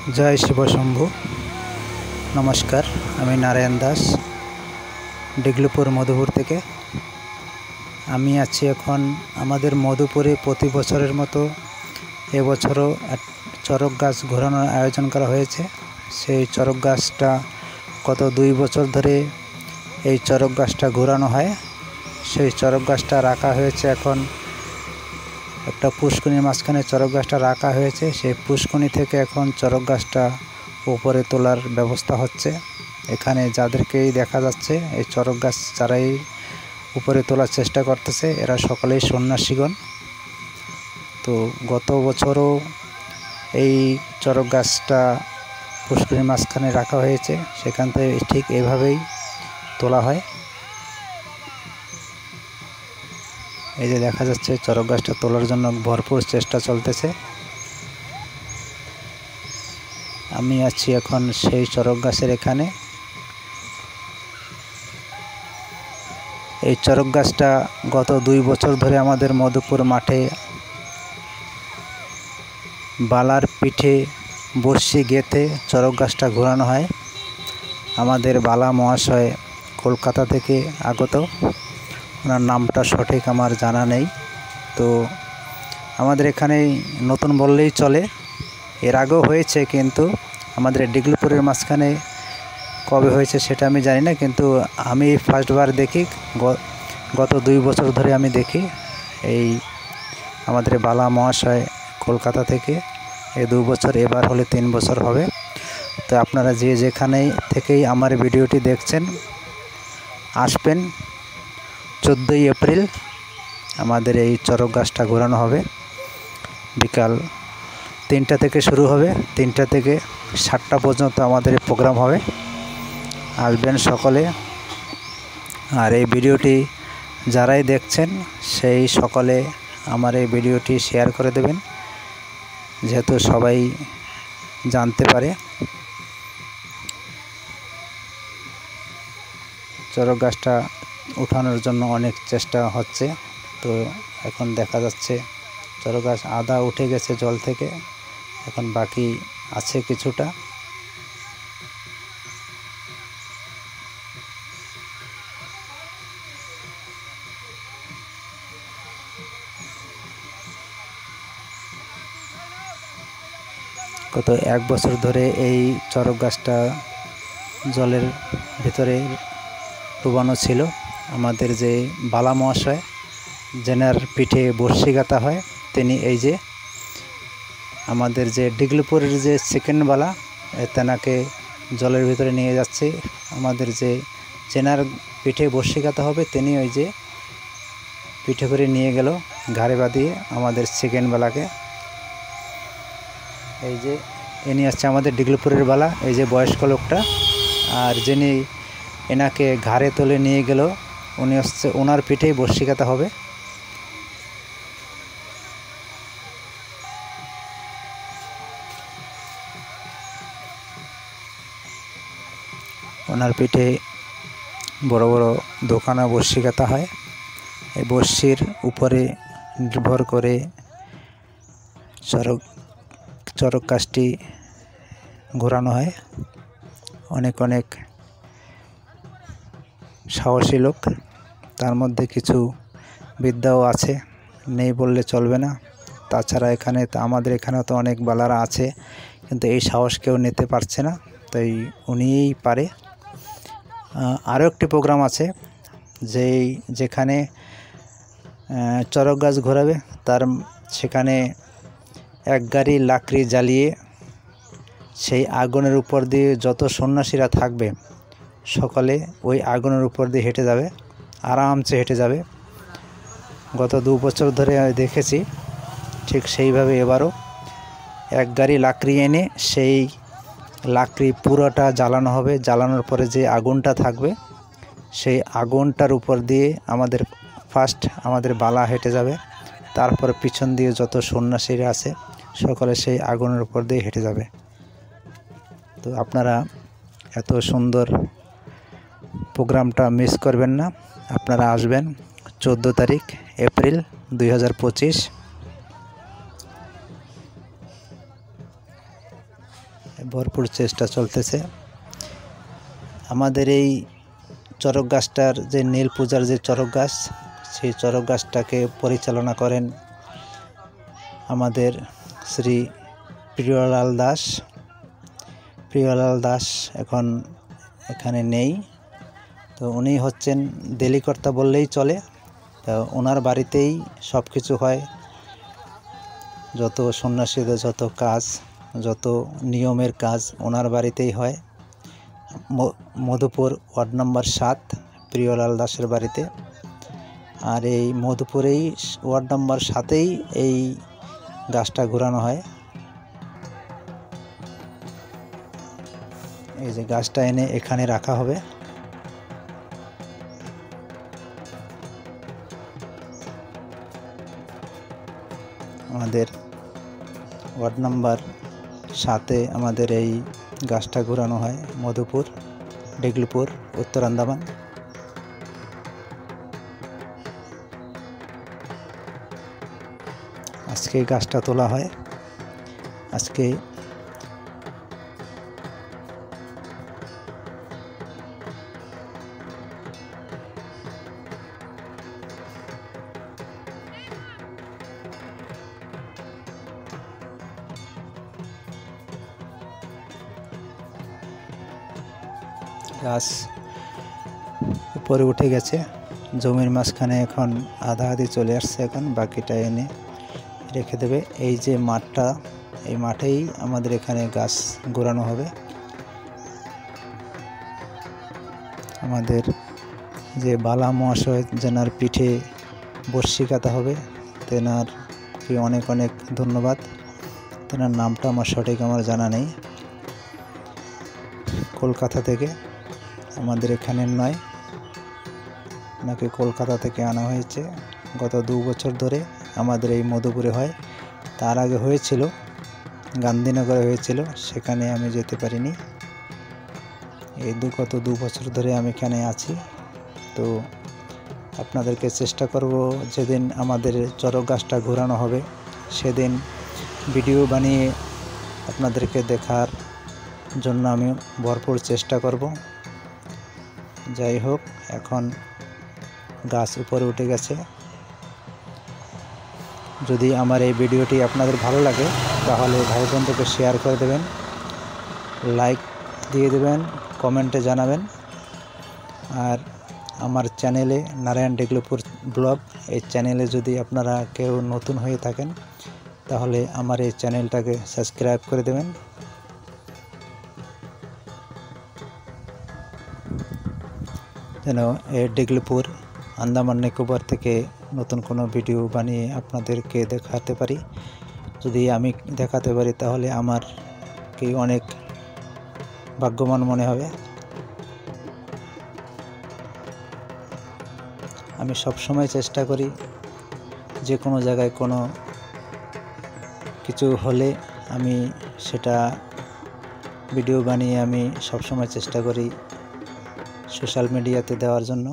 जय शिव शंभु। नमस्कार, आमी नारायण दास डिग्लुपुर मधुपुर থেকে। আমি আছি এখন আমাদের মধুপুরে প্রতি বছরের মতো এবছরও চরক গাছ ঘোরানোর আয়োজন করা হয়েছে। সেই চরক গাছটা গত 2 বছর ধরে এই চরক গাছটা ঘোরানো হয়। সেই চরক গাছটা রাখা হয়েছে এখন একটা পুষ্করিণীর মাঝখানে চরক গাছটা রাখা হয়েছে। সেই পুষ্করিণী থেকে এখন চরক গাছটা উপরে তোলার ব্যবস্থা হচ্ছে। এখানে যাদেরকেই দেখা যাচ্ছে এই চরক গাছ যারাই উপরে তোলার চেষ্টা করতেছে এরা সকলেই সন্ন্যাসীগণ। তো গত বছরও এই চরক গাছটা পুষ্করিণীর মাঝখানে রাখা হয়েছে, সেখান থেকে ঠিক এভাবেই তোলা হয়। এই যে দেখা যাচ্ছে চরক গাছটা তোলার জন্য ভরপুর চেষ্টা চলতেছে। আমি আছি এখন সেই চরক গাছের এখানে। এই চরক গাছটা গত 2 বছর ধরে আমাদের মধুপুর মাঠে বালার পিঠে বর্ষি গেঁথে চরক গাছটা ঘোরানো হয়। আমাদের বালা মহাশয় কলকাতা থেকে আগত, ওনার নামটা সঠিক আমার জানা নেই। তো আমাদের এখানে নতুন বললেই চলে, এর আগেও হয়েছে, কিন্তু আমাদের ডিগ্লুপুরের মাঝখানে কবে হয়েছে সেটা আমি জানি না, কিন্তু আমি ফার্স্টবার দেখি। গত 2 বছর ধরে আমি দেখি এই আমাদের বালা মহাশয় কলকাতা থেকে। এই 2 বছর, এবার হলে 3 বছর হবে। তো আপনারা যে যেখানেই থেকেই আমার ভিডিওটি দেখছেন আসবেন। 14ই এপ্রিল আমাদের এই চরক গাছটা ঘোরানো হবে। বিকাল 3টা থেকে শুরু হবে, 3টা থেকে 7টা পর্যন্ত আমাদের এই প্রোগ্রাম হবে। আসবেন সকলে। আর এই ভিডিওটি যারাই দেখছেন সেই সকলে আমার এই ভিডিওটি শেয়ার করে দেবেন, যেহেতু সবাই জানতে পারে। চরক গাছটা উঠানোর জন্য অনেক চেষ্টা হচ্ছে। তো এখন দেখা যাচ্ছে চরক গাছ আধা উঠে গেছে জল থেকে, এখন বাকি আছে কিছুটা। গত 1 বছর ধরে এই চরক গাছটা জলের ভিতরে ডুবানো ছিল। আমাদের যে বালা মহাশয় যেনার পিঠে বর্ষি গাঁথা হয়, তিনি এই যে আমাদের যে ডিগ্লুপুরের যে সেকেন্ড বালা, তেনাকে জলের ভিতরে নিয়ে যাচ্ছে। আমাদের যে যেনার পিঠে বর্ষি গাঁথা হবে তিনি ওই যে পিঠে করে নিয়ে গেল ঘাড়ে বাঁধিয়ে আমাদের সেকেন্ড বালাকে। এই যে ইনি আসছে আমাদের ডিগ্লুপুরের বালা, এই যে বয়স্ক লোকটা। আর যিনি এনাকে ঘাড়ে তুলে নিয়ে গেল উনি হচ্ছে, ওনার পিঠেই বর্ষি গাঁথা হবে। ওনার পিঠে বড় বড় দোকানা বর্ষি গাঁথা হয়। এই বর্ষির উপরে নির্ভর করে চরক গাছটি ঘোরানো হয়। অনেক অনেক সাহসী লোক, তার মধ্যে কিছু বিদ্যাও আছে, নেই বললে চলবে না। তাছাড়া এখানে তো আমাদের এখানেও তো অনেক বালারা আছে, কিন্তু এই সাহস কেউ নিতে পারছে না, তাই উনিই পারে। আরও একটি প্রোগ্রাম আছে, যেখানে চরক গাছ ঘোরাবে, তার সেখানে এক গাড়ি লাকড়ি জ্বালিয়ে সেই আগুনের উপর দিয়ে যত সন্ন্যাসীরা থাকবে সকলে ওই আগুনের উপর দিয়ে হেঁটে যাবে, আরামসে হেঁটে যাবে। গত 2 বছর ধরে দেখেছি, ঠিক সেইভাবে এবারও এক গাড়ি লাকড়ি এনে সেই লাকড়ি পুরোটা জ্বালানো হবে। জ্বালানোর পরে যে আগুনটা থাকবে সেই আগুনটার উপর দিয়ে আমাদের বালা হেঁটে যাবে। তারপরে পিছন দিয়ে যত সন্ন্যাসীরা আছে সকলে সেই আগুনের উপর দিয়ে হেঁটে যাবে। তো আপনারা এত সুন্দর প্রোগ্রামটা মিস করবেন না, আপনারা আসবেন 14 তারিখ এপ্রিল 2025। ভরপুর চেষ্টা চলতেছে। আমাদের এই চরক গাছটার যে নীল পূজার যে চরক গাছ, সেই চরক গাছটাকে পরিচালনা করেন আমাদের শ্রী প্রিয়লাল দাস। প্রিয়লাল দাস এখন এখানে নেই, তো উনি হচ্ছেন দেলিকর্তা বললেই চলে। তো ওনার বাড়িতেই সব কিছু হয়, যত সন্ন্যাসীদের যত কাজ, যত নিয়মের কাজ ওনার বাড়িতেই হয়। মধুপুর ওয়ার্ড নম্বর 7 প্রিয়লাল দাসের বাড়িতে। আর এই মধুপুরেই ওয়ার্ড নম্বর 7-এই এই গাছটা ঘোরানো হয়। এই যে গাছটা এনে এখানে রাখা হবে। আমাদের ওয়ার্ড নাম্বার 7-এ আমাদের এই গাছটা ঘোরানো হয়, মধুপুর, ডিগলুপুর, উত্তর আন্দামান। আজকে গাছটা তোলা হয়। আজকে গাছ উপরে উঠে গেছে, জমির মাঝখানে এখন আধা আধি চলে আসছে, এখন বাকিটা এনে রেখে দেবে। এই যে মাঠটা, এই মাঠেই আমাদের এখানে গাছ ঘোরানো হবে। আমাদের যে বালা মহাশয় যেনার পিঠে বর্ষি কাটা হবে, তেনারকে অনেক অনেক ধন্যবাদ। তেনার নামটা আমার সঠিক জানা নেই। কলকাতা থেকে, আমাদের এখানের নয়, ওনাকে কলকাতা থেকে আনা হয়েছে। গত 2 বছর ধরে আমাদের এই মধুপুরে হয়। তার আগে হয়েছিল গান্ধীনগরে হয়েছিল, সেখানে আমি যেতে পারিনি। এই গত 2 বছর ধরে আমি এখানে আছি। তো আপনাদেরকে চেষ্টা করব যেদিন আমাদের চরক গাছটা ঘোরানো হবে সেদিন ভিডিও বানিয়ে আপনাদেরকে দেখার জন্য আমি ভরপুর চেষ্টা করব। যাই হোক, এখন গাছ উপরে উঠে গেছে। যদি আমার এই ভিডিওটি আপনাদের ভালো লাগে তাহলে ভাই বন্ধুকে শেয়ার করে দেবেন, লাইক দিয়ে দেবেন, কমেন্টে জানাবেন। আর আমার চ্যানেলে নারায়ণ ডিগলুপুর ব্লগ, এই চ্যানেলে যদি আপনারা কেউ নতুন হয়ে থাকেন তাহলে আমার এই চ্যানেলটাকে সাবস্ক্রাইব করে দেবেন, যেন এই ডিগলুপুর আন্দামান নিকোবর থেকে নতুন কোনো ভিডিও বানিয়ে আপনাদেরকে দেখাতে পারি। যদি আমি দেখাতে পারি তাহলে আমারকে অনেক ভাগ্যবান মনে হবে। আমি সব সময় চেষ্টা করি যে কোনো জায়গায় কোনো কিছু হলে আমি সেটা ভিডিও বানিয়ে আমি সব সময় চেষ্টা করি সোশ্যাল মিডিয়াতে দেওয়ার জন্য।